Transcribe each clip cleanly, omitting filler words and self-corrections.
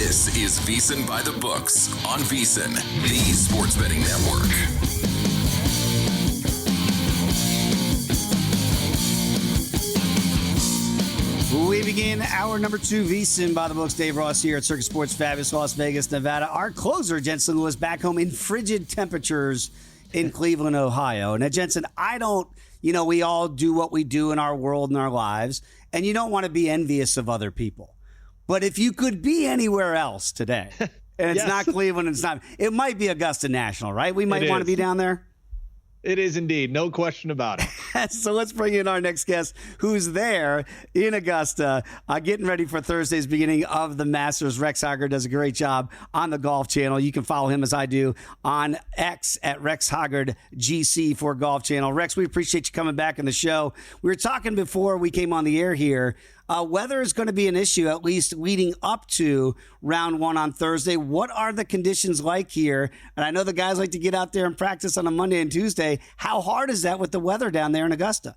This is VSiN By The Books on VSiN, the sports betting network. We begin hour number 2, VSiN By The Books. Dave Ross here at Circus Sports Fabulous Las Vegas, Nevada. Our closer, Jensen, was back home in frigid temperatures in Cleveland, Ohio. Now, Jensen, we all do what we do in our world and our lives, and you don't want to be envious of other people. But if you could be anywhere else today, and it's not Cleveland, it might be Augusta National, right? We might want to be down there. It is indeed. No question about it. So let's bring in our next guest who's there in Augusta, getting ready for Thursday's beginning of the Masters. Rex Hoggard does a great job on the Golf Channel. You can follow him as I do on X at Rex Hoggard GC for Golf Channel. Rex, we appreciate you coming back on the show. We were talking before we came on the air here. Weather is going to be an issue, at least leading up to round 1 on Thursday. What are the conditions like here? And I know the guys like to get out there and practice on a Monday and Tuesday. How hard is that with the weather down there in Augusta?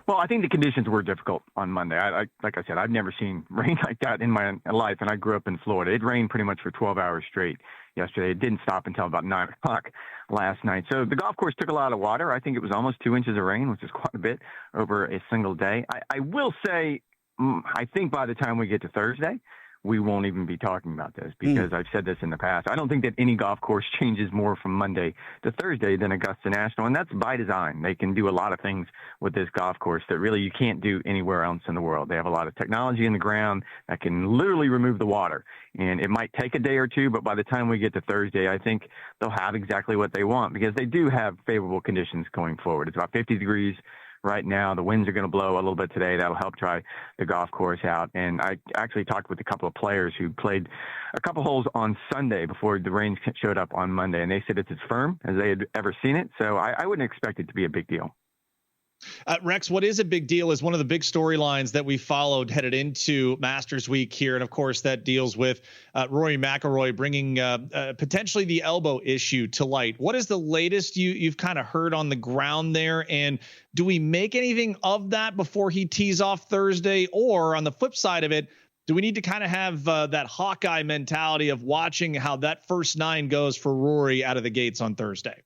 Well, I think the conditions were difficult on Monday. Like I said, I've never seen rain like that in my life, and I grew up in Florida. It rained pretty much for 12 hours straight yesterday. It didn't stop until about 9 o'clock last night. So the golf course took a lot of water. I think it was almost 2 inches of rain, which is quite a bit over a single day. I will say, I think by the time we get to Thursday, we won't even be talking about this because I've said this in the past. I don't think that any golf course changes more from Monday to Thursday than Augusta National, and that's by design. They can do a lot of things with this golf course that really you can't do anywhere else in the world. They have a lot of technology in the ground that can literally remove the water, and it might take a day or two, but by the time we get to Thursday, I think they'll have exactly what they want because they do have favorable conditions going forward. It's about 50 degrees right now. The winds are going to blow a little bit today. That'll help dry the golf course out. And I actually talked with a couple of players who played a couple holes on Sunday before the rain showed up on Monday, and they said it's as firm as they had ever seen it. So I wouldn't expect it to be a big deal. Rex, what is a big deal is one of the big storylines that we followed headed into Masters Week here. And, of course, that deals with Rory McIlroy bringing potentially the elbow issue to light. What is the latest you've kind of heard on the ground there? And do we make anything of that before he tees off Thursday? Or on the flip side of it, do we need to kind of have that Hawkeye mentality of watching how that first 9 goes for Rory out of the gates on Thursday?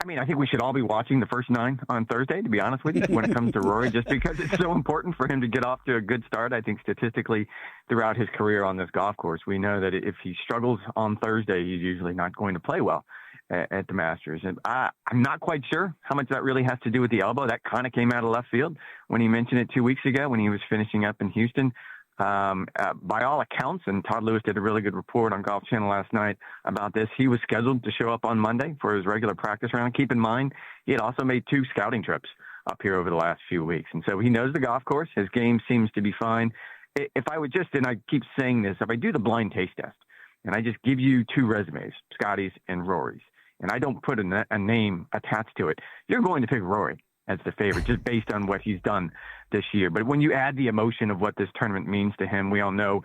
I mean, I think we should all be watching the first 9 on Thursday, to be honest with you, when it comes to Rory, just because it's so important for him to get off to a good start. I think statistically throughout his career on this golf course, we know that if he struggles on Thursday, he's usually not going to play well at the Masters. And I'm not quite sure how much that really has to do with the elbow. That kind of came out of left field when he mentioned it 2 weeks ago when he was finishing up in Houston. By all accounts, and Todd Lewis did a really good report on Golf Channel last night about this, he was scheduled to show up on Monday for his regular practice round. Keep in mind, he had also made 2 scouting trips up here over the last few weeks. And so he knows the golf course. His game seems to be fine. If I would just, and I keep saying this, if I do the blind taste test and I just give you 2 resumes, Scotty's and Rory's, and I don't put a name attached to it, you're going to pick Rory as the favorite just based on what he's done this year. But when you add the emotion of what this tournament means to him, we all know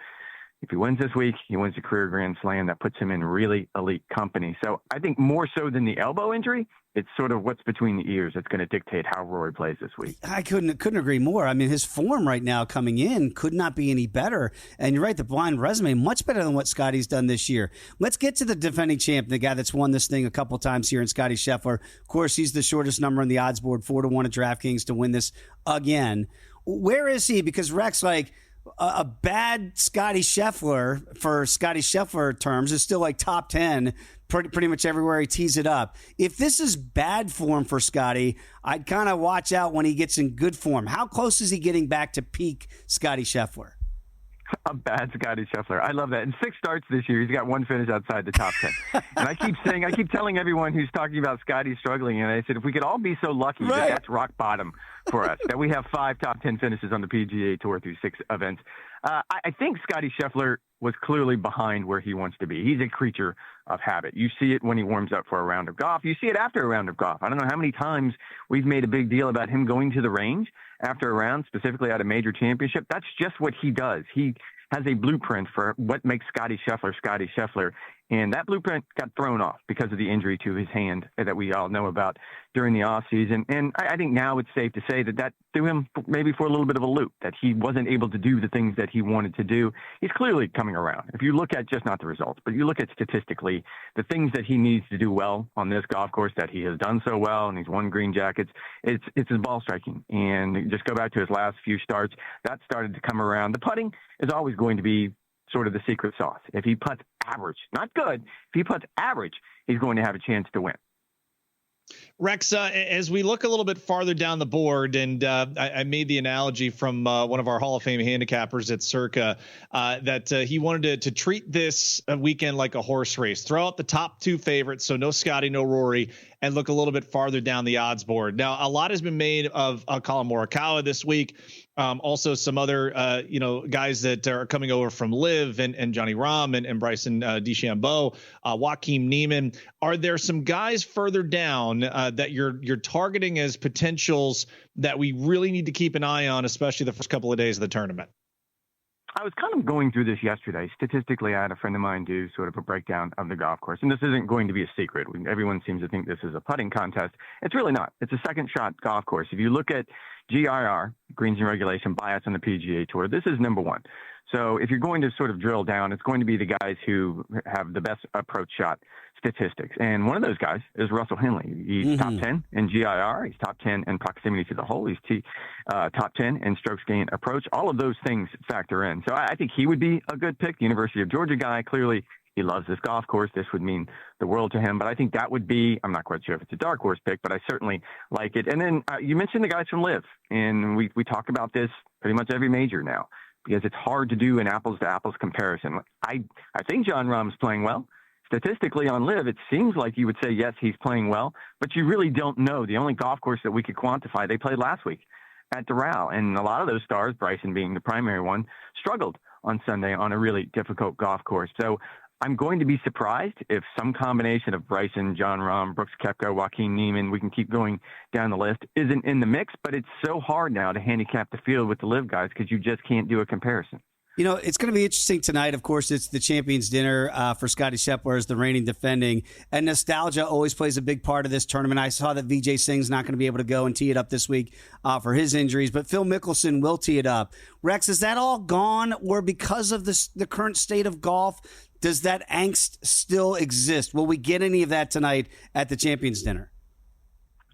if he wins this week, he wins the career Grand Slam. That puts him in really elite company. So I think more so than the elbow injury, it's sort of what's between the ears that's going to dictate how Rory plays this week. I couldn't agree more. I mean, his form right now coming in could not be any better. And you're right, the blind resume, much better than what Scotty's done this year. Let's get to the defending champ, the guy that's won this thing a couple times here in Scotty Scheffler. Of course, he's the shortest number on the odds board, 4-1 at DraftKings to win this again. Where is he? Because Rex, like, a bad Scotty Scheffler, for Scotty Scheffler terms, is still like top 10 pretty much everywhere he tees it up. If this is bad form for Scotty, I'd kind of watch out when he gets in good form. How close is he getting back to peak Scotty Scheffler? A bad Scotty Scheffler. I love that. In 6 starts this year, he's got 1 finish outside the top 10. And I keep telling everyone who's talking about Scotty struggling, and I said, if we could all be so lucky that that's rock bottom for us, that we have 5 top 10 finishes on the PGA Tour through 6 events. I think Scotty Scheffler was clearly behind where he wants to be. He's a creature of habit. You see it when he warms up for a round of golf. You see it after a round of golf. I don't know how many times we've made a big deal about him going to the range after a round, specifically at a major championship. That's just what he does. He has a blueprint for what makes Scotty Scheffler Scotty Scheffler. And that blueprint got thrown off because of the injury to his hand that we all know about during the offseason. And I think now it's safe to say that threw him maybe for a little bit of a loop, that he wasn't able to do the things that he wanted to do. He's clearly coming around. If you look at just not the results, but you look at statistically, the things that he needs to do well on this golf course that he has done so well, and he's won green jackets, it's his ball striking. And just go back to his last few starts, that started to come around. The putting is always going to be sort of the secret sauce. If he puts average, not good, if he puts average, he's going to have a chance to win. Rex, as we look a little bit farther down the board, and I made the analogy from one of our Hall of Fame handicappers at Circa that he wanted to treat this weekend like a horse race. Throw out the top two favorites, so no Scotty, no Rory, and look a little bit farther down the odds board. Now, a lot has been made of Colin Morikawa this week. Also, some other guys that are coming over from Liv and Johnny Rahm and Bryson DeChambeau, Joaquin Niemann. Are there some guys further down that you're targeting as potentials that we really need to keep an eye on, especially the first couple of days of the tournament? I was kind of going through this yesterday. Statistically, I had a friend of mine do sort of a breakdown of the golf course. And this isn't going to be a secret. Everyone seems to think this is a putting contest. It's really not. It's a second shot golf course. If you look at GIR, greens and regulation bias on the PGA Tour, this is number one. So if you're going to sort of drill down, it's going to be the guys who have the best approach shot statistics. And one of those guys is Russell Henley. He's top 10 in GIR. He's top 10 in proximity to the hole. He's top 10 in strokes gained approach. All of those things factor in. So I think he would be a good pick. The University of Georgia guy, clearly he loves this golf course. This would mean the world to him. But I think that would be, I'm not quite sure if it's a dark horse pick, but I certainly like it. And then you mentioned the guys from Liv. And we talk about this pretty much every major now, because it's hard to do an apples-to-apples comparison. I think Jon Rahm's playing well. Statistically on Liv, it seems like you would say, yes, he's playing well, but you really don't know. The only golf course that we could quantify, they played last week at Doral. And a lot of those stars, Bryson being the primary one, struggled on Sunday on a really difficult golf course. So I'm going to be surprised if some combination of Bryson, Jon Rahm, Brooks Koepka, Joaquin Niemann, we can keep going down the list, isn't in the mix. But it's so hard now to handicap the field with the Liv guys because you just can't do a comparison. You know, it's going to be interesting tonight. Of course, it's the Champions Dinner for Scottie Scheffler as the reigning defending. And nostalgia always plays a big part of this tournament. I saw that Vijay Singh's not going to be able to go and tee it up this week for his injuries, but Phil Mickelson will tee it up. Rex, is that all gone, or because of the current state of golf, does that angst still exist? Will we get any of that tonight at the Champions Dinner?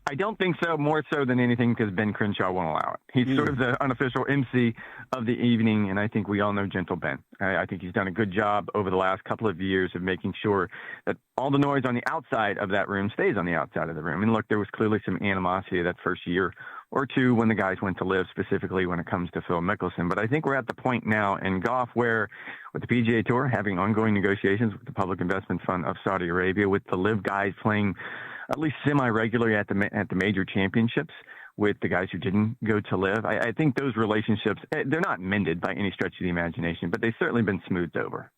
I don't think so, more so than anything because Ben Crenshaw won't allow it. He's sort of the unofficial MC of the evening, and I think we all know Gentle Ben. I think he's done a good job over the last couple of years of making sure that all the noise on the outside of that room stays on the outside of the room. And look, there was clearly some animosity that first year or two when the guys went to Live, specifically when it comes to Phil Mickelson. But I think we're at the point now in golf where, with the PGA Tour having ongoing negotiations with the Public Investment Fund of Saudi Arabia, with the Live guys playing at least semi-regularly at the major championships with the guys who didn't go to Live, I think those relationships, they're not mended by any stretch of the imagination, but they've certainly been smoothed over.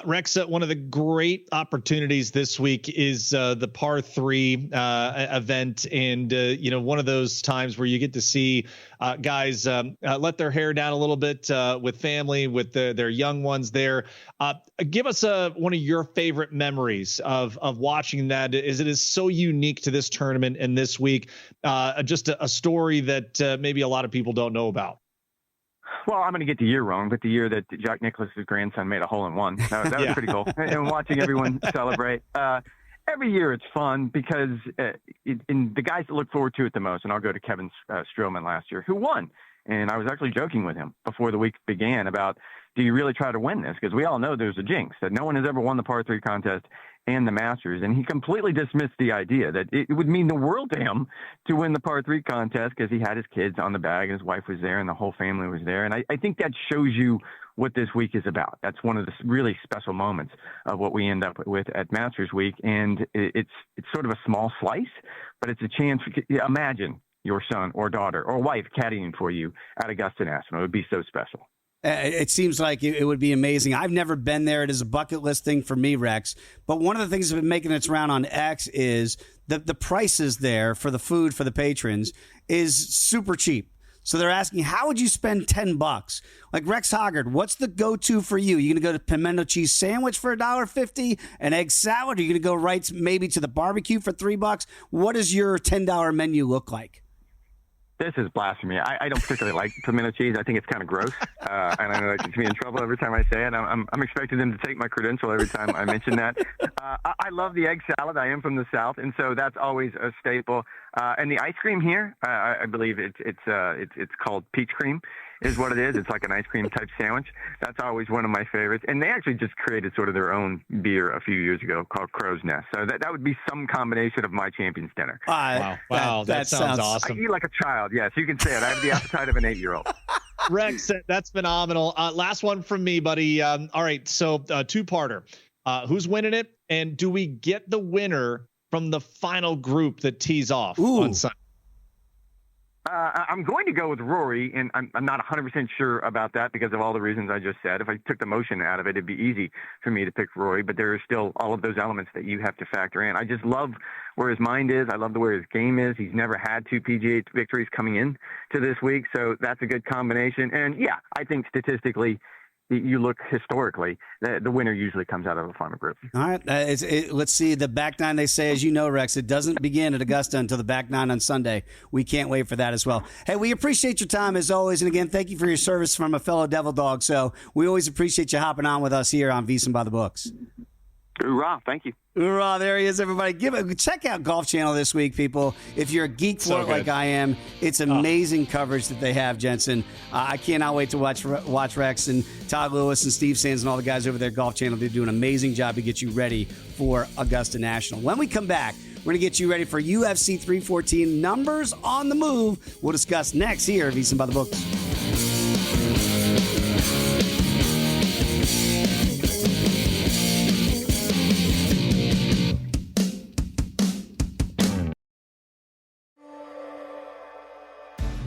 Rex, one of the great opportunities this week is the par 3 event. And, one of those times where you get to see guys let their hair down a little bit with family, with their young ones there. Give us one of your favorite memories of watching that, as it is so unique to this tournament and this week. Just a story that maybe a lot of people don't know about. Well, I'm going to get the year wrong, but the year that Jack Nicklaus's grandson made a hole-in-one. That was pretty cool. And watching everyone celebrate. Every year it's fun because in the guys that look forward to it the most, and I'll go to Kevin Streelman last year, who won. And I was actually joking with him before the week began about, do you really try to win this? Because we all know there's a jinx that no one has ever won the par 3 contest and the Masters. And he completely dismissed the idea that it would mean the world to him to win the par 3 contest because he had his kids on the bag and his wife was there and the whole family was there. And I think that shows you what this week is about. That's one of the really special moments of what we end up with at Masters Week. And it's sort of a small slice, but it's a chance. Imagine your son or daughter or wife caddying for you at Augusta National. It would be so special. It seems like it would be amazing. I've never been there. It is a bucket list thing for me, Rex. But one of the things that's been making its round on X is the prices there for the food for the patrons is super cheap. So they're asking, how would you spend $10? Like Rex Hoggard, what's the go-to for you? You going to go to pimento cheese sandwich for $1.50, an egg salad? Are you going to go right maybe to the barbecue for $3? What does your $10 menu look like? This is blasphemy. I don't particularly like pimento cheese. I think it's kind of gross, and I know that gets me in trouble every time I say it. I'm expecting them to take my credential every time I mention that. I love the egg salad. I am from the South, and so that's always a staple. And the ice cream here, I believe it's called peach cream, is what it is. It's like an ice cream type sandwich. That's always one of my favorites. And they actually just created sort of their own beer a few years ago called Crow's Nest. So that would be some combination of my champion's dinner. Wow. That sounds awesome. I eat like a child. Yes, you can say it. I have the appetite of an 8-year-old. Rex, that's phenomenal. Last one from me, buddy. All right. So two-parter. Who's winning it? And do we get the winner from the final group that tees off on Sunday? I'm going to go with Rory, and I'm not 100% sure about that because of all the reasons I just said. If I took the motion out of it, it'd be easy for me to pick Rory, but there are still all of those elements that you have to factor in. I just love where his mind is. I love the way his game is. He's never had 2 PGA victories coming in to this week, so that's a good combination. And, yeah, I think statistically, you look historically, the winner usually comes out of a final group. All right. Let's see. The back nine, they say, as you know, Rex, it doesn't begin at Augusta until the back nine on Sunday. We can't wait for that as well. Hey, we appreciate your time as always. And again, thank you for your service from a fellow Devil Dog. So we always appreciate you hopping on with us here on VSiN By The Books. Hoorah. Thank you. Hoorah, there he is, everybody. Check out Golf Channel this week, people. If you're a geek for it like I am, it's amazing coverage that they have, Jensen. I cannot wait to watch Rex and Todd Lewis and Steve Sands and all the guys over there at Golf Channel. They do an amazing job to get you ready for Augusta National. When we come back, we're going to get you ready for UFC 314 numbers on the move. We'll discuss next here at VSiN By The Books.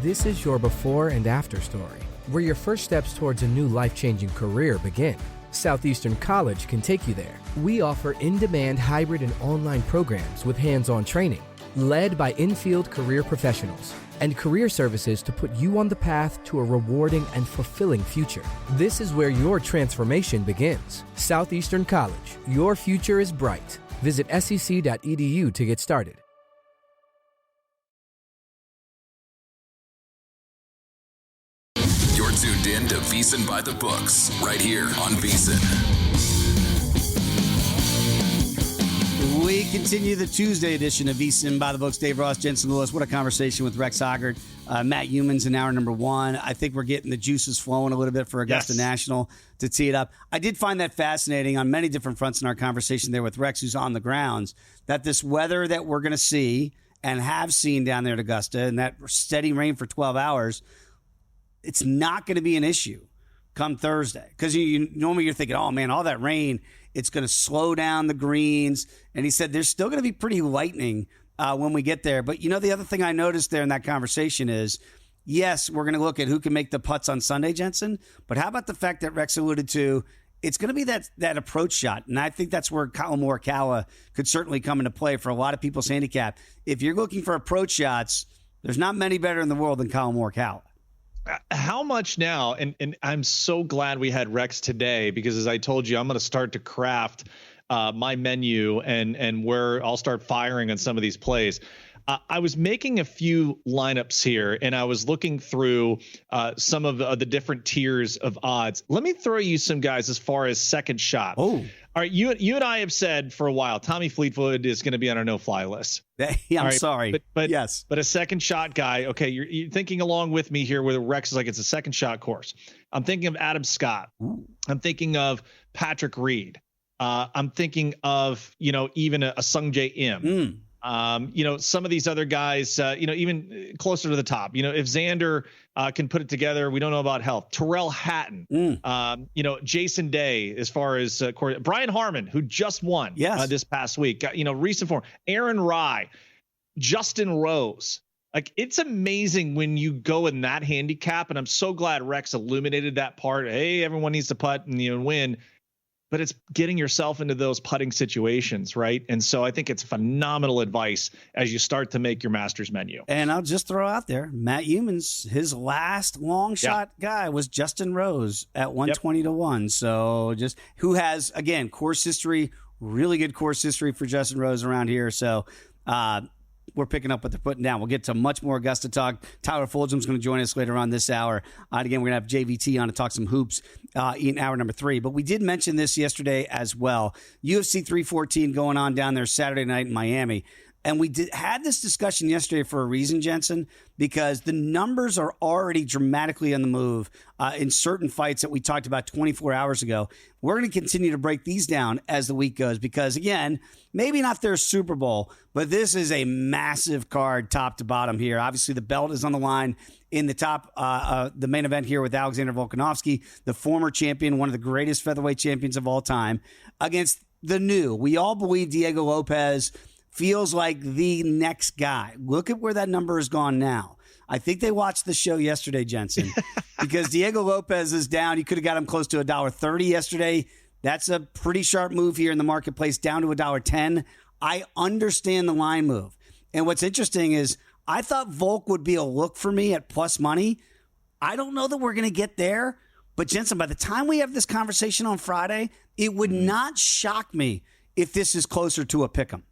This is your before and after story, where your first steps towards a new life-changing career begin. Southeastern College can take you there. We offer in-demand hybrid and online programs with hands-on training, led by in-field career professionals, and career services to put you on the path to a rewarding and fulfilling future. This is where your transformation begins. Southeastern College, your future is bright. Visit sec.edu to get started. You're tuned in to VSiN By The Books, right here on VSiN. We continue the Tuesday edition of VSiN By The Books. Dave Ross, Jensen Lewis. What a conversation with Rex Hoggard. Matt Humans in hour number 1. I think we're getting the juices flowing a little bit for Augusta National to tee it up. I did find that fascinating on many different fronts in our conversation there with Rex, who's on the grounds, that this weather that we're going to see and have seen down there at Augusta and that steady rain for 12 hours, it's not going to be an issue come Thursday. Because normally you're thinking, oh, man, all that rain, it's going to slow down the greens. And he said there's still going to be pretty lightning when we get there. But, the other thing I noticed there in that conversation is, yes, we're going to look at who can make the putts on Sunday, Jensen. But how about the fact that Rex alluded to, it's going to be that approach shot. And I think that's where Collin Morikawa could certainly come into play for a lot of people's handicap. If you're looking for approach shots, there's not many better in the world than Collin Morikawa. How much now? And I'm so glad we had Rex today, because as I told you, I'm going to start to craft my menu and where I'll start firing on some of these plays. I was making a few lineups here, and I was looking through some of the different tiers of odds. Let me throw you some guys as far as second shot. Oh. All right, you and I have said for a while, Tommy Fleetwood is going to be on our no-fly list. I'm sorry. But yes. But a second shot guy, okay, you're thinking along with me here where Rex is like it's a second shot course. I'm thinking of Adam Scott. Ooh. I'm thinking of Patrick Reed. I'm thinking of, even a Sungjae Im. Some of these other guys, even closer to the top, if Xander can put it together, we don't know about health. Terrell Hatton, Jason Day, as far as Brian Harmon, who just won this past week, recent form, Aaron Rye, Justin Rose. Like, it's amazing when you go in that handicap. And I'm so glad Rex illuminated that part. Hey, everyone needs to putt and win. but it's getting yourself into those putting situations, right? And so I think it's phenomenal advice as you start to make your Masters menu. And I'll just throw out there, Matt Humans, his last long shot guy was Justin Rose at 120 to 1. So just who has, again, course history, really good course history for Justin Rose around here. So we're picking up what they're putting down. We'll get to much more Augusta talk. Tyler Fulgham's going to join us later on this hour. And again, we're going to have JVT on to talk some hoops in hour number 3. But we did mention this yesterday as well. UFC 314 going on down there Saturday night in Miami. And we had this discussion yesterday for a reason, Jensen, because the numbers are already dramatically on the move in certain fights that we talked about 24 hours ago. We're going to continue to break these down as the week goes because, again, maybe not their Super Bowl, but this is a massive card top to bottom here. Obviously, the belt is on the line in the top, the main event here with Alexander Volkanovski, the former champion, one of the greatest featherweight champions of all time, against the new. We all believe Diego Lopez feels like the next guy. Look at where that number has gone now. I think they watched the show yesterday, Jensen, because Diego Lopez is down. You could have got him close to $1.30 yesterday. That's a pretty sharp move here in the marketplace, down to $1.10. I understand the line move. And what's interesting is I thought Volk would be a look for me at plus money. I don't know that we're going to get there. But, Jensen, by the time we have this conversation on Friday, it would not shock me if this is closer to a pick'em.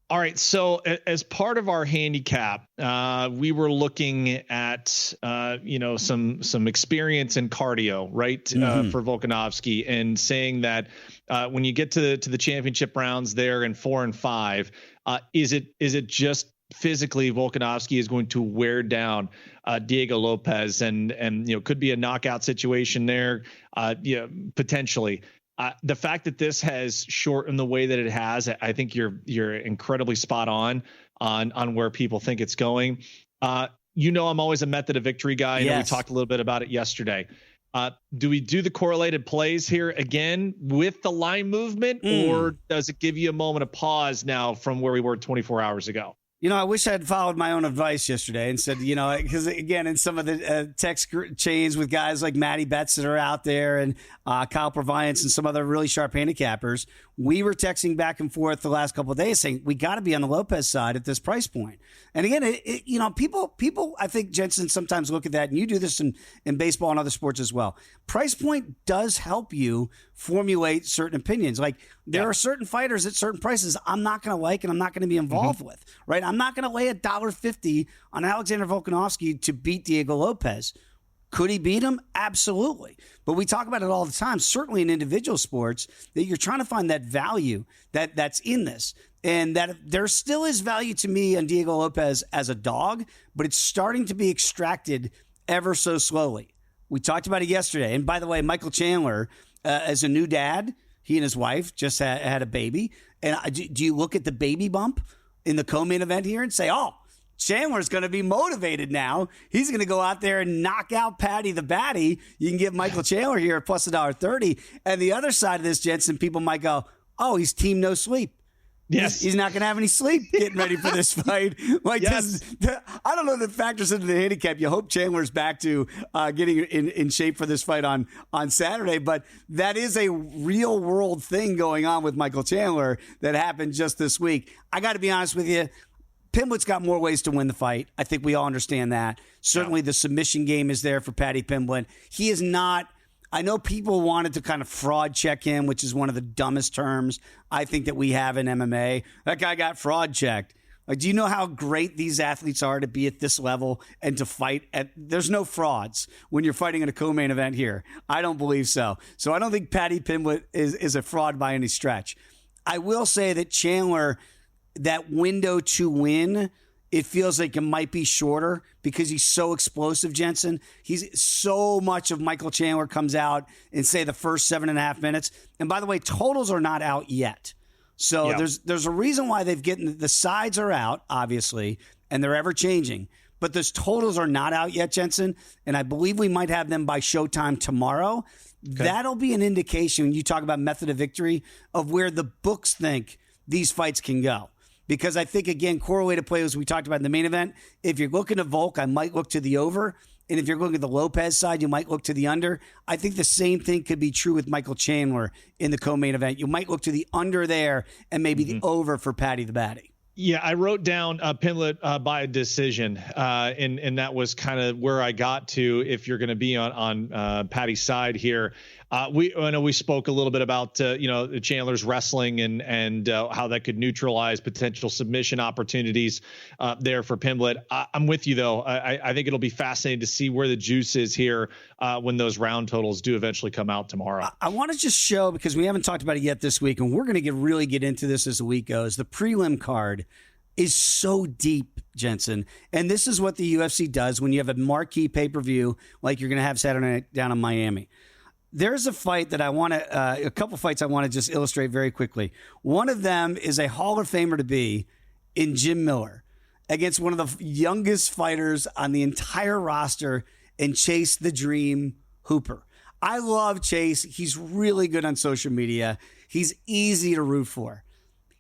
All right. So as part of our handicap, we were looking at, some experience in cardio, right. For Volkanovski, and saying that when you get to the championship rounds there in 4 and 5, is it just physically Volkanovski is going to wear down Diego Lopez and could be a knockout situation there, potentially. The fact that this has shortened the way that it has, I think you're incredibly spot on where people think it's going. I'm always a method of victory guy. We talked a little bit about it yesterday. Do we do the correlated plays here again with the line movement, or does it give you a moment of pause now from where we were 24 hours ago? I wish I had followed my own advice yesterday and said, because again, in some of the text chains with guys like Matty Betts that are out there and Kyle Proviance and some other really sharp handicappers, we were texting back and forth the last couple of days saying we got to be on the Lopez side at this price point. And again, people, I think, Jensen, sometimes look at that, and you do this in baseball and other sports as well. Price point does help you formulate certain opinions. Like there are certain fighters at certain prices I'm not going to like and I'm not going to be involved with, right? I'm not going to lay $1.50 on Alexander Volkanovski to beat Diego Lopez. Could he beat him? Absolutely. But we talk about it all the time, certainly in individual sports, that you're trying to find that value that's in this. And that there still is value to me on Diego Lopez as a dog, but it's starting to be extracted ever so slowly. We talked about it yesterday. And by the way, Michael Chandler, as a new dad, he and his wife just had a baby. And do you look at the baby bump in the co-main event here and say, oh, Chandler's going to be motivated now. He's going to go out there and knock out Patty the Batty. You can get Michael Chandler here at plus $1.30. And the other side of this, Jensen, people might go, oh, he's team no sleep. Yes. He's not going to have any sleep getting ready for this fight. I don't know that factors into the handicap. You hope Chandler's back to getting in shape for this fight on Saturday. But that is a real world thing going on with Michael Chandler that happened just this week. I got to be honest with you. Pimblett got more ways to win the fight. I think we all understand that. Certainly the submission game is there for Paddy Pimblett. He is not. I know people wanted to kind of fraud check him, which is one of the dumbest terms I think that we have in MMA. That guy got fraud checked. Like, do you know how great these athletes are to be at this level and to fight there's no frauds when you're fighting in a co-main event here. I don't believe so. So I don't think Paddy Pimblett is a fraud by any stretch. I will say that Chandler, that window to win, it feels like it might be shorter because he's so explosive, Jensen. He's so much of Michael Chandler comes out in, say, the first 7.5 minutes. And by the way, totals are not out yet. So there's a reason why they've gotten the sides are out, obviously, and they're ever changing. But those totals are not out yet, Jensen. And I believe we might have them by showtime tomorrow. Okay. That'll be an indication when you talk about method of victory of where the books think these fights can go. Because I think, again, correlated plays we talked about in the main event, if you're looking to Volk, I might look to the over. And if you're looking at the Lopez side, you might look to the under. I think the same thing could be true with Michael Chandler in the co-main event. You might look to the under there and maybe the over for Patty the Batty. Yeah, I wrote down Pimblett by a decision, and that was kind of where I got to. If you're going to be on Patty's side here, I know we spoke a little bit about Chandler's wrestling and how that could neutralize potential submission opportunities there for Pimblett. I'm with you though. I think it'll be fascinating to see where the juice is here when those round totals do eventually come out tomorrow. I want to just show, because we haven't talked about it yet this week, and we're going to really get into this as the week goes. The prelim card is so deep, Jensen. And this is what the UFC does when you have a marquee pay-per-view like you're going to have Saturday night down in Miami. There's a fight that a couple fights I want to just illustrate very quickly. One of them is a Hall of Famer to be in Jim Miller against one of the youngest fighters on the entire roster in Chase the Dream Hooper. I love Chase. He's really good on social media. He's easy to root for.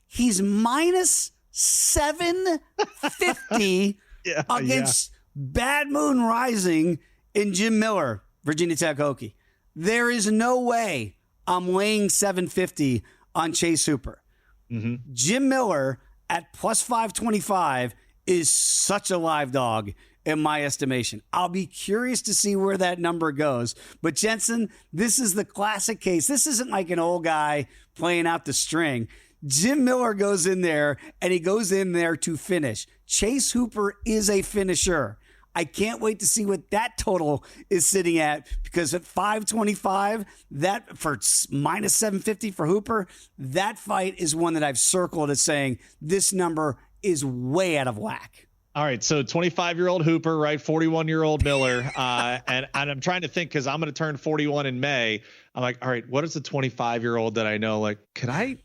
He's minus 750 against Bad Moon Rising in Jim Miller, Virginia Tech Hokie. There is no way I'm laying 750 on Chase Hooper. Mm-hmm. Jim Miller at plus 525 is such a live dog in my estimation. I'll be curious to see where that number goes. But Jensen, this is the classic case. This isn't like an old guy playing out the string. Jim Miller goes in there, and he goes in there to finish. Chase Hooper is a finisher. I can't wait to see what that total is sitting at, because at 525, that for minus 750 for Hooper, that fight is one that I've circled as saying this number is way out of whack. All right, so 25-year-old Hooper, right? 41-year-old Miller, and I'm trying to think, because I'm going to turn 41 in May. I'm like, all right, what is the 25-year-old that I know? Like, could I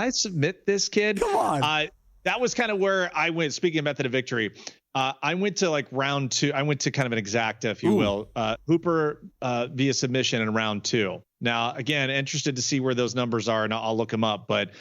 submit this kid? Come on. That was kind of where I went. Speaking of method of victory, I went to like round two. I went to kind of an exacta, if you will. Hooper via submission in round two. Now, again, interested to see where those numbers are, and I'll look them up. But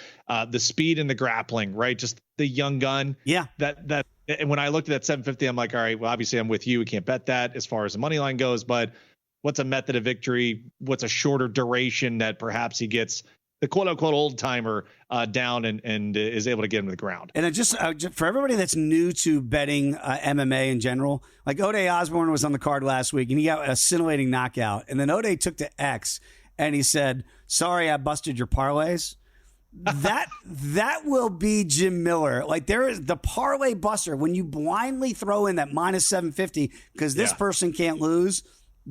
the speed and the grappling, right? Just the young gun. Yeah. That. And when I looked at that 750, I'm like, all right, well, obviously I'm with you. We can't bet that as far as the money line goes. But what's a method of victory? What's a shorter duration that perhaps he gets the quote unquote old timer down and is able to get him to the ground? And just for everybody that's new to betting MMA in general, like O'Day Osborne was on the card last week and he got a scintillating knockout. And then O'Day took to X and he said, "Sorry, I busted your parlays." That will be Jim Miller. Like, there is the parlay buster when you blindly throw in that minus 750 because this person can't lose.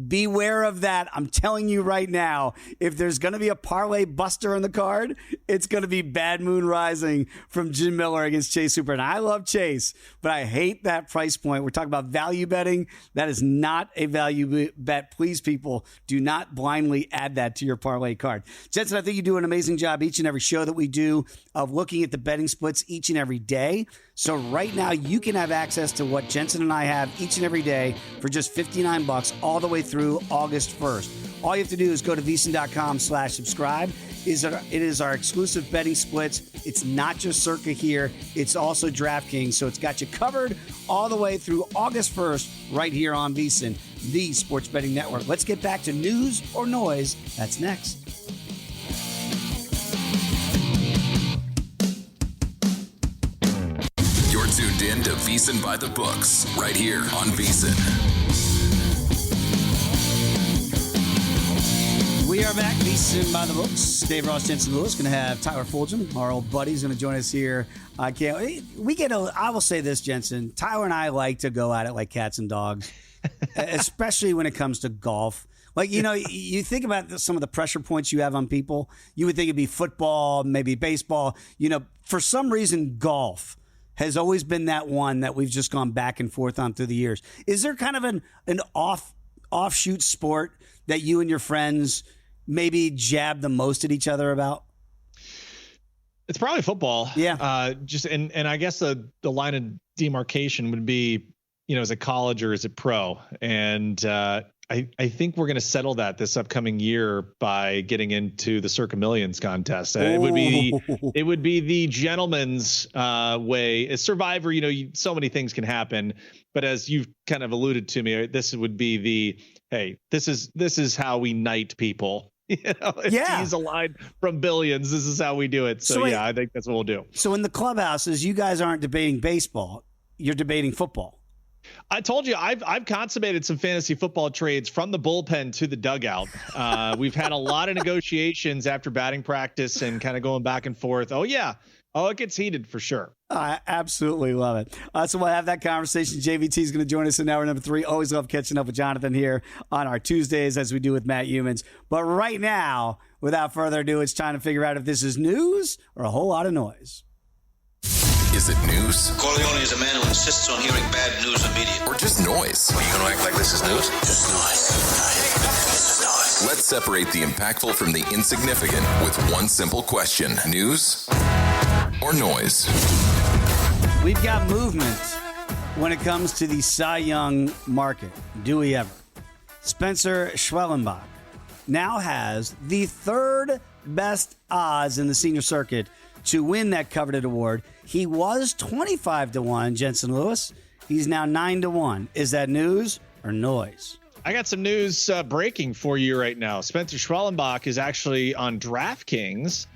Beware of that. I'm telling you right now, if there's going to be a parlay buster on the card, it's going to be Bad Moon Rising from Jim Miller against Chase Hooper. And I love Chase, but I hate that price point. We're talking about value betting. That is not a value bet. Please, people, do not blindly add that to your parlay card. Jensen, I think you do an amazing job each and every show that we do of looking at the betting splits each and every day. So right now, you can have access to what Jensen and I have each and every day for just $59 all the way through August 1st. All you have to do is go to VSiN.com/subscribe. It is our exclusive betting splits. It's not just Circa here. It's also DraftKings. So it's got you covered all the way through August 1st right here on VSiN, the sports betting network. Let's get back to news or noise. That's next. You're tuned in to VSiN By The Books right here on VSiN. We are back, VSiN By The Books. Dave Ross, Jensen Lewis, going to have Tyler Fulgham, our old buddy's going to join us here. I will say this, Jensen. Tyler and I like to go at it like cats and dogs, especially when it comes to golf. Like, you think about some of the pressure points you have on people. You would think it'd be football, maybe baseball. For some reason, golf has always been that one that we've just gone back and forth on through the years. Is there kind of an offshoot sport that you and your friends maybe jab the most at each other about? It's probably football. Yeah. And I guess the line of demarcation would be, is it college or is it pro? And I think we're going to settle that this upcoming year by getting into the Circa Millions contest. It would be the gentleman's way. As Survivor, so many things can happen, but as you've kind of alluded to me, this would be the, hey, this is how we knight people. He's a line from Billions. This is how we do it. So I think that's what we'll do. So in the clubhouses, you guys aren't debating baseball. You're debating football. I told you I've consummated some fantasy football trades from the bullpen to the dugout. We've had a lot of negotiations after batting practice and kind of going back and forth. It gets heated for sure. I absolutely love it. So we'll have that conversation. JVT is going to join us in hour number 3. Always love catching up with Jonathan here on our Tuesdays as we do with Matt Humans. But right now, without further ado, it's time to figure out if this is news or a whole lot of noise. Is it news? Corleone is a man who insists on hearing bad news immediately. Or just noise? Are you going to act like this is news? Just noise. This is noise. Let's separate the impactful from the insignificant with one simple question. News or noise? We've got movement when it comes to the Cy Young market. Do we ever? Spencer Schwellenbach now has the 3rd best odds in the senior circuit to win that coveted award. He was 25-1, Jensen Lewis. He's now 9-1. Is that news or noise? I got some news breaking for you right now. Spencer Schwellenbach is actually on DraftKings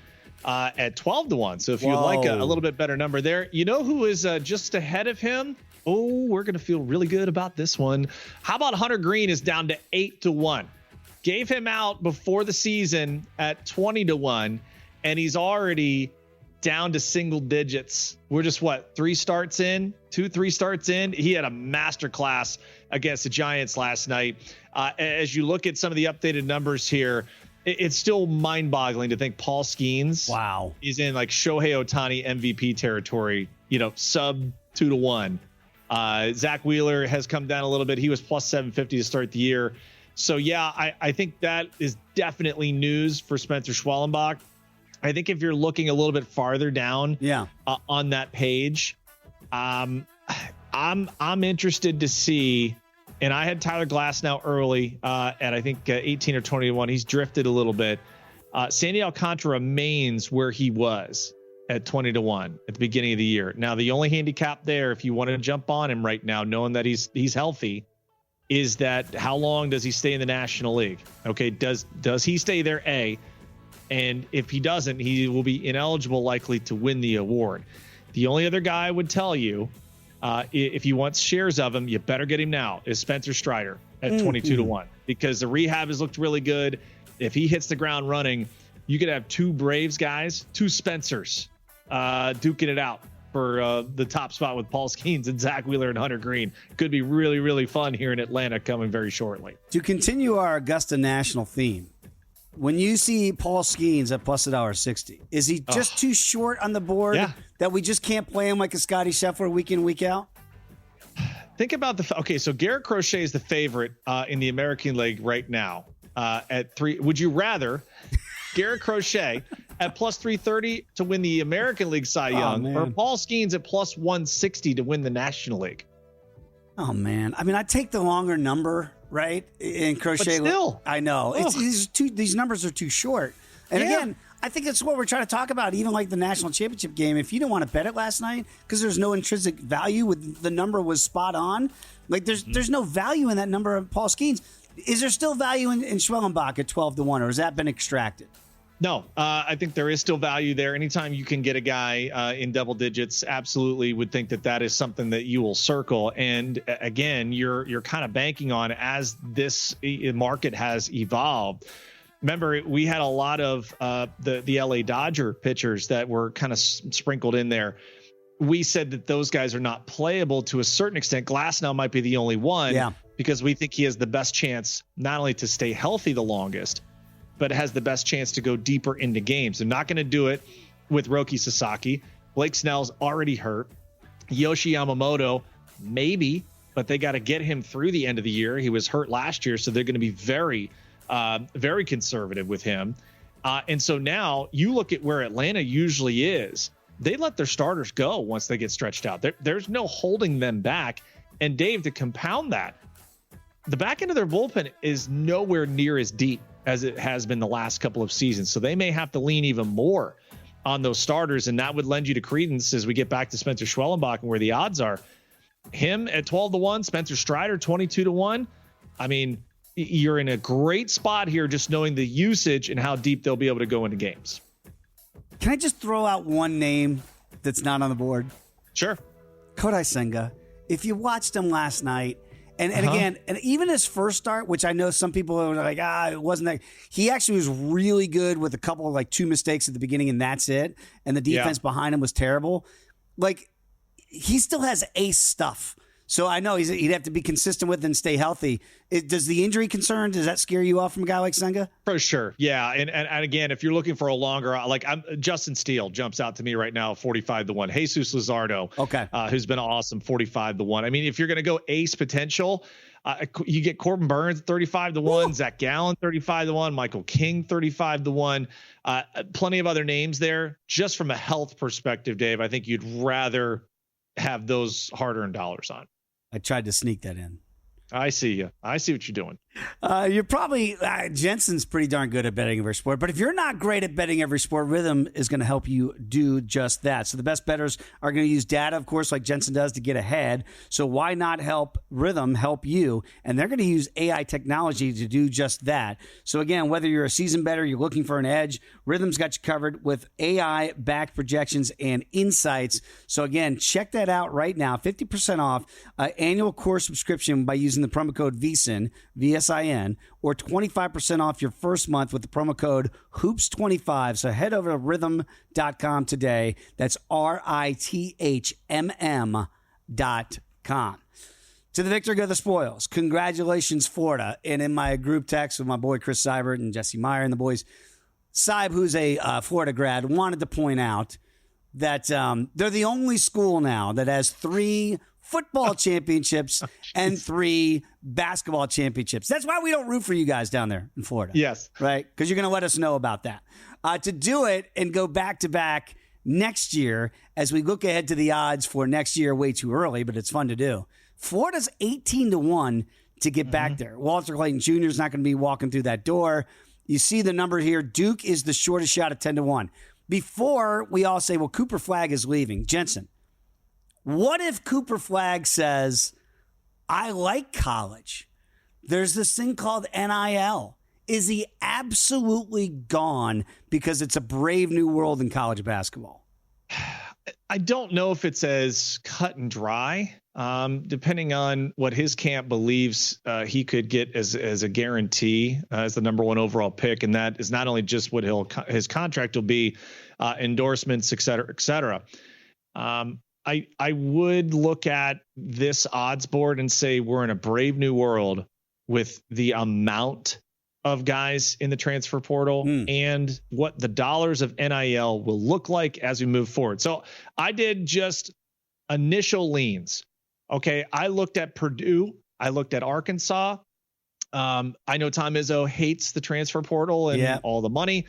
at 12-1. So if you'd like a little bit better number there, you know who is just ahead of him? Oh, we're going to feel really good about this one. How about Hunter Green is down to 8-1? Gave him out before the season at 20-1, and he's already down to single digits. We're just 3 starts in, 3 starts in. He had a masterclass against the Giants last night. As you look at some of the updated numbers here, it's still mind-boggling to think Paul Skeens is in like Shohei Ohtani MVP territory, sub 2-1. Zach Wheeler has come down a little bit. He was plus 750 to start the year. So I think that is definitely news for Spencer Schwellenbach. I think if you're looking a little bit farther down on that page, I'm interested to see, and I had Tyler Glasnow early at I think 18 or 21. He's drifted a little bit. Sandy Alcantara remains where he was at 20-1 at the beginning of the year. Now, the only handicap there, if you want to jump on him right now, knowing that he's healthy, is that how long does he stay in the National League? Okay, does he stay there? And if he doesn't, he will be ineligible likely to win the award. The only other guy I would tell you, if you want shares of him, you better get him now, is Spencer Strider at 22-1, because the rehab has looked really good. If he hits the ground running, you could have 2 Braves guys, 2 Spencers duking it out for the top spot with Paul Skeens and Zach Wheeler and Hunter Green. Could be really, really fun here in Atlanta coming very shortly. To continue our Augusta National theme, when you see Paul Skeens at plus $1.60, is he just too short on the board that we just can't play him like a Scotty Scheffler week in, week out? Think about so Garrett Crochet is the favorite in the American League right now at 3. Would you rather Garrett Crochet at plus 330 to win the American League Cy Young or Paul Skeens at plus 160 to win the National League? Oh, man. I mean, I'd take the longer number, right? And Crochet. But still. I know. These numbers are too short. And again, I think that's what we're trying to talk about, even like the national championship game. If you didn't want to bet it last night because there's no intrinsic value, with the number was spot on, like there's no value in that number of Paul Skeens. Is there still value in Schwellenbach at 12-1, or has that been extracted? No, I think there is still value there. Anytime you can get a guy in double digits, absolutely would think that is something that you will circle. And again, you're kind of banking on as this market has evolved. Remember, we had a lot of the LA Dodger pitchers that were kind of sprinkled in there. We said that those guys are not playable to a certain extent. Glasnow might be the only one because we think he has the best chance not only to stay healthy the longest, but has the best chance to go deeper into games. They're not going to do it with Roki Sasaki. Blake Snell's already hurt. Yoshi Yamamoto, maybe, but they got to get him through the end of the year. He was hurt last year, so they're going to be very, very conservative with him. And so now you look at where Atlanta usually is. They let their starters go once they get stretched out. There's no holding them back. And Dave, to compound that, the back end of their bullpen is nowhere near as deep as it has been the last couple of seasons. So they may have to lean even more on those starters, and that would lend you to credence as we get back to Spencer Schwellenbach and where the odds are. Him at 12-1, Spencer Strider 22-1. I mean, you're in a great spot here just knowing the usage and how deep they'll be able to go into games. Can I just throw out one name that's not on the board? Sure. Kodai Senga. If you watched him last night, and again, and even his first start, which I know some people are like, it wasn't that. He actually was really good with a couple of 2 mistakes at the beginning, and that's it. And the defense behind him was terrible. He still has ace stuff. So I know he'd have to be consistent with and stay healthy. Does the injury concern, does that scare you off from a guy like Senga? For sure. Yeah. And again, if you're looking for a longer, Justin Steele jumps out to me right now, 45-1. Jesus Luzardo, who's been awesome, 45-1. I mean, if you're going to go ace potential, you get Corbin Burns 35-1, Zach Gallen 35-1, Michael King 35-1. Plenty of other names there. Just from a health perspective, Dave, I think you'd rather have those hard-earned dollars on. I tried to sneak that in. I see you. I see what you're doing. You're probably Jensen's pretty darn good at betting every sport, but if you're not great at betting every sport, Rhythm is going to help you do just that. So the best bettors are going to use data, of course, like Jensen does, to get ahead. So why not help Rhythm help you? And they're going to use AI technology to do just that. So again, whether you're a seasoned bettor, you're looking for an edge, Rhythm's got you covered with AI backed projections and insights. So again, check that out right now. 50% off annual course subscription by using the promo code VSiN, VSIN, or 25% off your first month with the promo code HOOPS25. So head over to rhythm.com today. That's RITHMM.com. To the victor go the spoils. Congratulations, Florida. And in my group text with my boy Chris Seibert and Jesse Meyer and the boys, Seib, who's a Florida grad, wanted to point out that they're the only school now that has 3 football championships and 3 basketball championships. That's why we don't root for you guys down there in Florida. Yes. Right? Because you're going to let us know about that. To do it and go back-to-back next year, as we look ahead to the odds for next year, way too early, but it's fun to do. Florida's 18-1 to get back there. Walter Clayton Jr. is not going to be walking through that door. You see the number here. Duke is the shortest shot at 10-1. Before we all say, well, Cooper Flagg is leaving. Jensen, what if Cooper Flagg says, I like college? There's this thing called NIL. Is he absolutely gone because it's a brave new world in college basketball? I don't know if it's as cut and dry, depending on what his camp believes he could get as a guarantee as the number 1 overall pick. And that is not only just what his contract will be, endorsements, et cetera, et cetera. I would look at this odds board and say we're in a brave new world with the amount of guys in the transfer portal and what the dollars of NIL will look like as we move forward. So I did just initial leans. Okay. I looked at Purdue. I looked at Arkansas. I know Tom Izzo hates the transfer portal and all the money,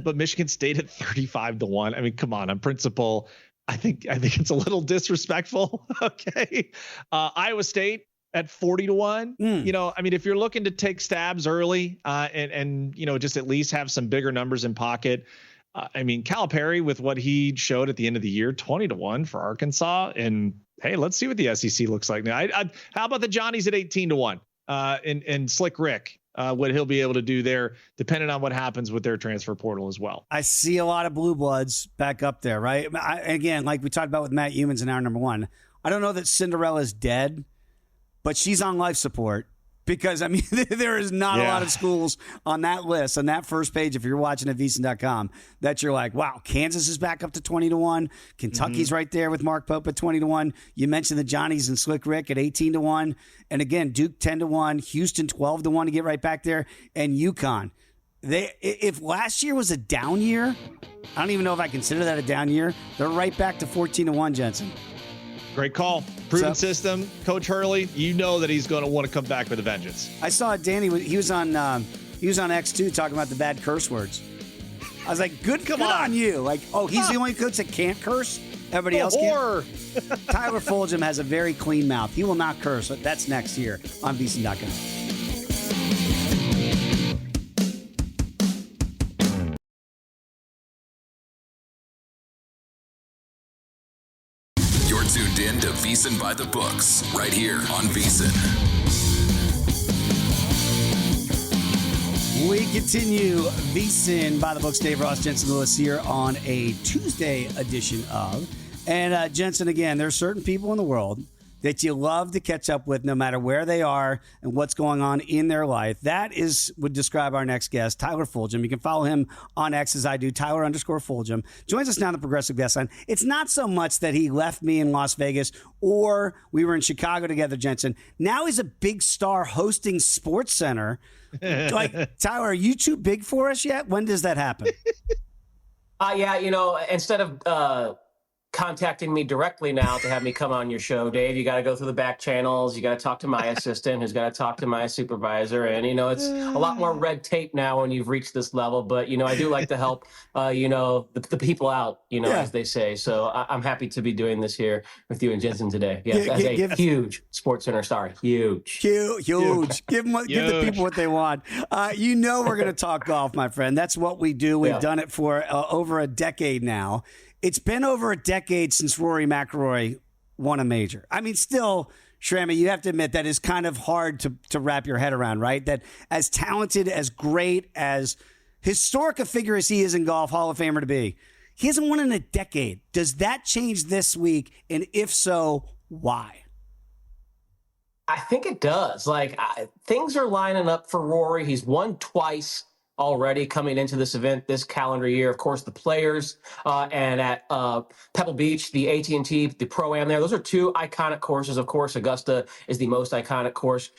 but Michigan State at 35-1. I mean, come on, on principle, I think it's a little disrespectful. Okay. Iowa State at 40-1. You know, I mean, if you're looking to take stabs early and just at least have some bigger numbers in pocket. I mean, Calipari with what he showed at the end of the year, 20-1 for Arkansas. And hey, let's see what the SEC looks like now. How about the Johnnies at 18-1 and Slick Rick? What he'll be able to do there, depending on what happens with their transfer portal as well. I see a lot of blue bloods back up there, right? Again, like we talked about with Matt Humans in hour number 1, I don't know that Cinderella's dead, but she's on life support because, I mean, there is not a lot of schools on that list, on that first page, if you're watching at VSiN.com, that you're like, wow, Kansas is back up to 20-1. Kentucky's right there with Mark Pope at 20-1. You mentioned the Johnnies and Slick Rick at 18-1. And again, Duke 10-1, Houston 12-1 to get right back there, and UConn. If last year was a down year, I don't even know if I consider that a down year. They're right back to 14-1, Jensen. Great call. Proven system. Coach Hurley, you know that he's going to want to come back with a vengeance. I saw Danny. He was on X2 talking about the bad curse words. I was like, good on you. Like, oh, he's the only coach that can't curse? Everybody else Whore. can. Tyler Fulgham has a very clean mouth. He will not curse. That's next year on VSiN.com. You're tuned in to VSiN By The Books, right here on VSiN. We continue VSiN By The Books. Dave Ross, Jensen Lewis here on a Tuesday edition of. And Jensen, again, there are certain people in the world that you love to catch up with no matter where they are and what's going on in their life. That would describe our next guest, Tyler Fulgham. You can follow him on X as I do, Tyler_Fulgham. Joins us now on the Progressive Guest Line. It's not so much that he left me in Las Vegas or we were in Chicago together, Jensen. Now he's a big star hosting Sports Center. Like, Tyler, are you too big for us yet? When does that happen? Yeah, instead of contacting me directly now to have me come on your show, Dave, you got to go through the back channels. You got to talk to my assistant, who's got to talk to my supervisor. And, it's a lot more red tape now when you've reached this level. But, I do like to help, the people out, as they say. So I'm happy to be doing this here with you and Jensen today. Yes, as a huge Sports Center star. Huge. Huge. Give the people what they want. We're going to talk golf, my friend. That's what we do. We've done it for over a decade now. It's been over a decade since Rory McIlroy won a major. I mean, still, Shrammy, you have to admit that is kind of hard to wrap your head around, right? That as talented, as great, as historic a figure as he is in golf, Hall of Famer to be, he hasn't won in a decade. Does that change this week? And if so, why? I think it does. Things are lining up for Rory. He's won twice already coming into this event this calendar year. Of course, the Players and at Pebble Beach, the AT&T, the Pro-Am there. Those are two iconic courses. Of course, Augusta is the most iconic course.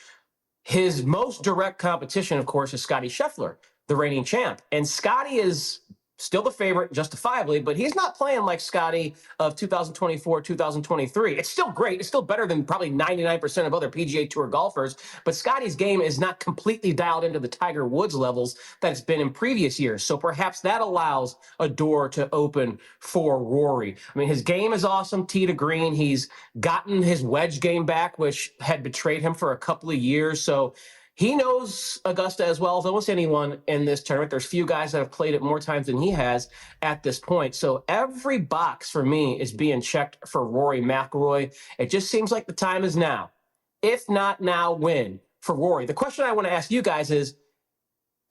His most direct competition, of course, is Scottie Scheffler, the reigning champ. And Scottie is still the favorite, justifiably, but he's not playing like Scottie of 2024, 2023. It's still great. It's still better than probably 99% of other PGA Tour golfers, but Scottie's game is not completely dialed into the Tiger Woods levels that it's been in previous years. So perhaps that allows a door to open for Rory. I mean, his game is awesome, tee to green. He's gotten his wedge game back, which had betrayed him for a couple of years. So he knows Augusta as well as almost anyone in this tournament. There's few guys that have played it more times than he has at this point. So every box for me is being checked for Rory McIlroy. It just seems like the time is now. If not now, when for Rory? The question I want to ask you guys is,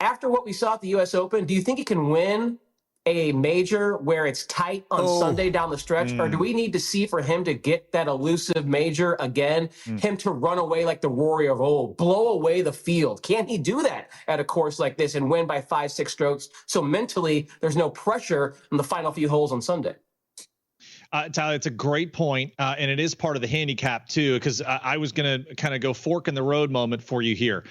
after what we saw at the U.S. Open, do you think he can win a major where it's tight on Sunday down the stretch, or do we need to see for him to get that elusive major again, him to run away like the Rory of old, blow away the field? Can he do that at a course like this and win by 5-6 strokes? So mentally, there's no pressure on the final few holes on Sunday. Tyler, it's a great point, and it is part of the handicap too, because I was going to kind of go fork in the road moment for you here.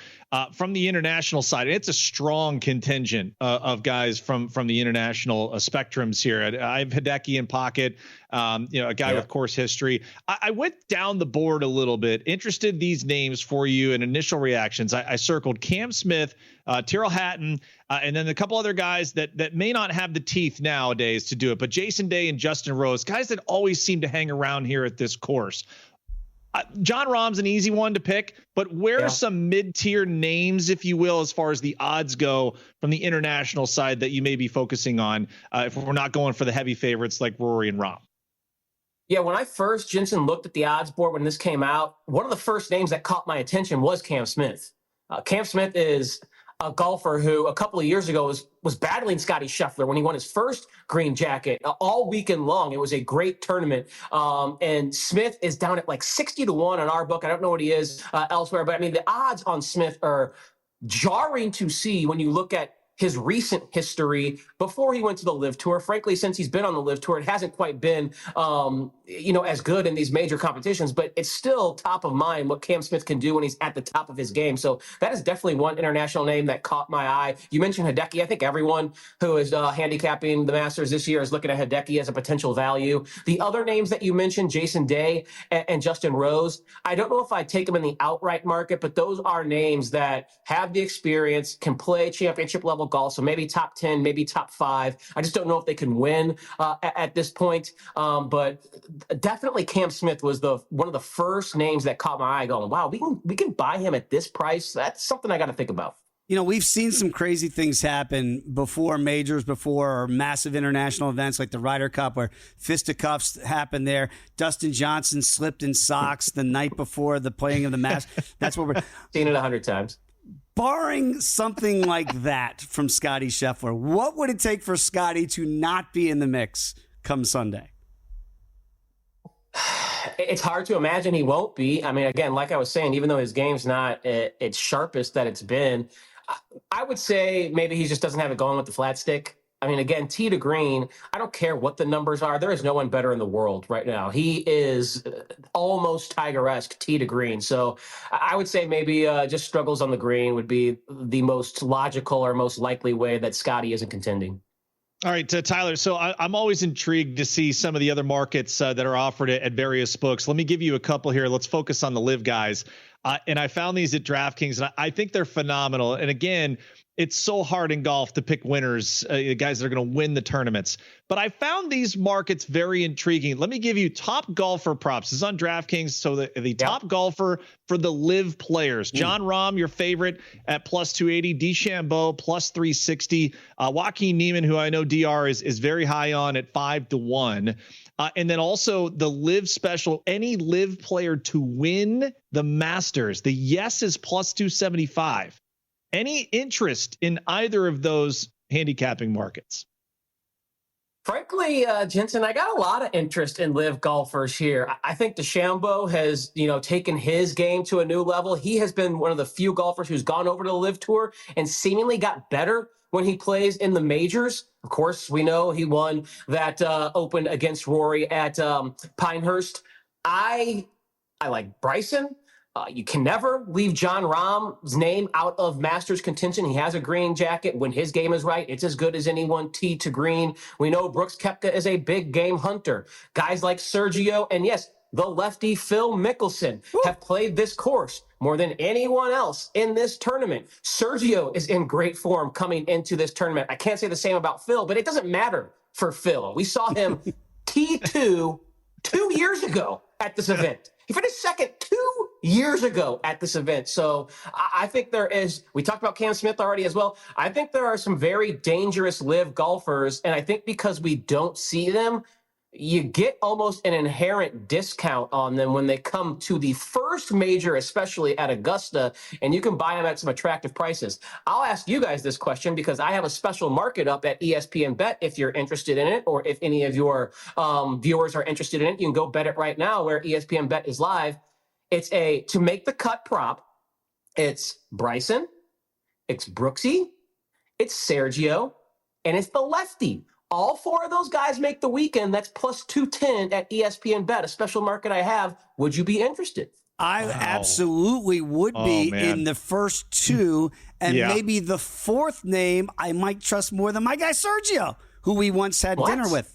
From the international side, it's a strong contingent of guys from the international spectrums here. I have Hideki in pocket, a guy with course history. I went down the board a little bit, interested these names for you and initial reactions. I circled Cam Smith, Tyrrell Hatton, and then a couple other guys that may not have the teeth nowadays to do it, but Jason Day and Justin Rose, guys that always seem to hang around here at this course. John Rahm's an easy one to pick, but where are some mid-tier names, if you will, as far as the odds go from the international side that you may be focusing on if we're not going for the heavy favorites like Rory and Rahm? Yeah, when I first, Jensen, looked at the odds board when this came out, one of the first names that caught my attention was Cam Smith. Cam Smith is a golfer who a couple of years ago was battling Scottie Scheffler when he won his first green jacket all weekend long. It was a great tournament. And Smith is down at like 60-1 on our book. I don't know what he is elsewhere, but I mean, the odds on Smith are jarring to see when you look at his recent history before he went to the LIV Tour. Frankly, since he's been on the LIV Tour, it hasn't quite been, as good in these major competitions, but it's still top of mind what Cam Smith can do when he's at the top of his game. So that is definitely one international name that caught my eye. You mentioned Hideki. I think everyone who is handicapping the Masters this year is looking at Hideki as a potential value. The other names that you mentioned, Jason Day and Justin Rose, I don't know if I'd take them in the outright market, but those are names that have the experience, can play championship level level golf. So maybe top 10, maybe top 5. I just don't know if they can win at this point. But definitely Cam Smith was one of the first names that caught my eye going, wow, we can buy him at this price. That's something I got to think about. You know, we've seen some crazy things happen before majors, or massive international events like the Ryder Cup where fisticuffs happened there. Dustin Johnson slipped in socks the night before the playing of the Masters. That's what we're seen it 100 times. Barring something like that from Scottie Scheffler, what would it take for Scottie to not be in the mix come Sunday? It's hard to imagine he won't be. I mean, again, like I was saying, even though his game's not its sharpest that it's been, I would say maybe he just doesn't have it going with the flat stick. I mean, again, tee to green, I don't care what the numbers are. There is no one better in the world right now. He is almost Tiger-esque tee to green. So I would say maybe just struggles on the green would be the most logical or most likely way that Scottie isn't contending. All right, Tyler. So I'm always intrigued to see some of the other markets that are offered at various books. Let me give you a couple here. Let's focus on the live guys. And I found these at DraftKings, and I think they're phenomenal. And again, it's so hard in golf to pick winners, the guys that are going to win the tournaments. But I found these markets very intriguing. Let me give you top golfer props. This is on DraftKings. So the top golfer for the live players. John Rahm, your favorite, at plus 280. DeChambeau, plus 360. Joaquin Niemann, who I know DR is very high on, at 5-1. And then also the live special, any live player to win the Masters. The yes is plus 275. Any interest in either of those handicapping markets? Frankly, Jensen, I got a lot of interest in live golfers here. I think DeChambeau has, taken his game to a new level. He has been one of the few golfers who's gone over to the live tour and seemingly got better when he plays in the majors. Of course, we know he won that Open against Rory at Pinehurst. I like Bryson. You can never leave John Rahm's name out of Masters contention. He has a green jacket. When his game is right, it's as good as anyone tee to green. We know Brooks Koepka is a big game hunter. Guys like Sergio and, yes, the lefty Phil Mickelson have played this course more than anyone else in this tournament. Sergio is in great form coming into this tournament. I can't say the same about Phil, but it doesn't matter for Phil. We saw him T2 2 years ago at this event. He finished second 2 years ago at this event. So I think we talked about Cam Smith already as well. I think there are some very dangerous live golfers. And I think because we don't see them, you get almost an inherent discount on them when they come to the first major, especially at Augusta, and you can buy them at some attractive prices. I'll ask you guys this question because I have a special market up at ESPN Bet if you're interested in it, or if any of your viewers are interested in it, you can go bet it right now where ESPN Bet is live. It's a to make the cut prop. It's Bryson, it's Brooksy, it's Sergio, and it's the lefty. All four of those guys make the weekend. That's plus 210 at ESPN Bet, a special market I have. Would you be interested? I absolutely would be in the first two, and maybe the fourth name I might trust more than my guy Sergio, who we once had dinner with.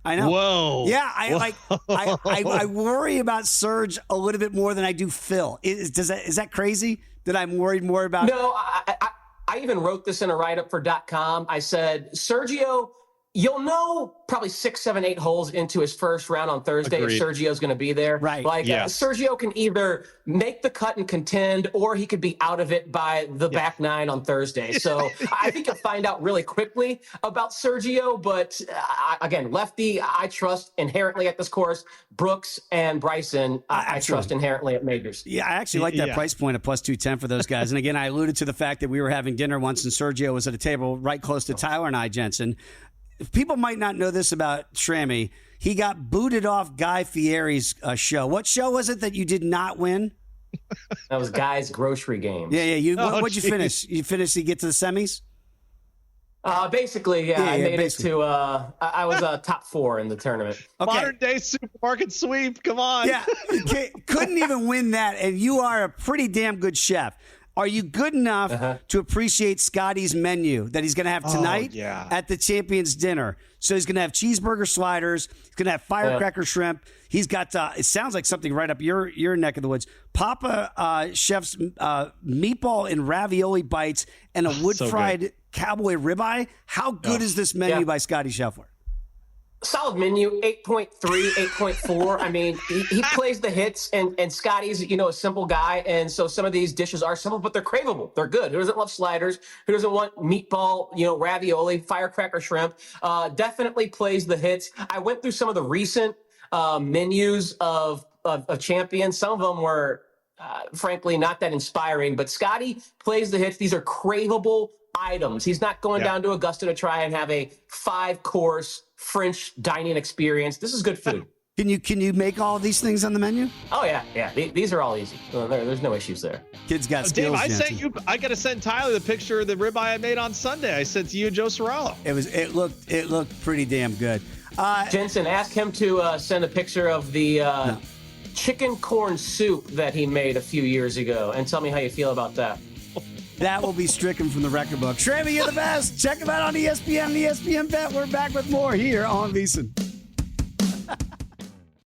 I know. Whoa. Yeah, I worry about Serge a little bit more than I do Phil. Is that crazy that I'm worried more about? No, I even wrote this in a write-up for .com. I said, Sergio, you'll know probably 6, 7, 8 holes into his first round on Thursday if Sergio's going to be there. Right. Sergio can either make the cut and contend, or he could be out of it by the back nine on Thursday. So I think you'll find out really quickly about Sergio. But again, lefty, I trust inherently at this course. Brooks and Bryson, I trust inherently at majors. Yeah, I actually like that price point of plus 210 for those guys. And again, I alluded to the fact that we were having dinner once and Sergio was at a table right close to Tyler and I, Jensen. People might not know this about Shrammy. He got booted off Guy Fieri's show. What show was it that you did not win? That was Guy's Grocery Games. Yeah. What'd you finish? You get to the semis? Basically, I made it to. I was top 4 in the tournament. Okay. Modern day supermarket sweep. Come on. Yeah, couldn't even win that, and you are a pretty damn good chef. Are you good enough to appreciate Scotty's menu that he's going to have tonight at the Champions Dinner? So he's going to have cheeseburger sliders. He's going to have firecracker shrimp. He's got, it sounds like something right up your neck of the woods. Papa Chef's meatball and ravioli bites and a wood-fried cowboy ribeye. How good is this menu by Scotty Scheffler? Solid menu, 8.3, 8.4. I mean, he plays the hits, and Scotty's, a simple guy. And so some of these dishes are simple, but they're craveable. They're good. Who doesn't love sliders? Who doesn't want meatball, ravioli, firecracker shrimp? Definitely plays the hits. I went through some of the recent menus of champions. Some of them were, frankly, not that inspiring, but Scotty plays the hits. These are craveable items. He's not going down to Augusta to try and have a 5-course French dining experience. This is good food. Can you make all of these things on the menu? Oh yeah. These are all easy. There's no issues there. Kids got skills. Dave, I got to send Tyler the picture of the ribeye I made on Sunday. I sent to you and Joe Serralo. It looked pretty damn good. Jensen, ask him to send a picture of the chicken corn soup that he made a few years ago, and tell me how you feel about that. That will be stricken from the record book. Shrammy, you're the best. Check him out on ESPN and ESPN Bet. We're back with more here on VSiN.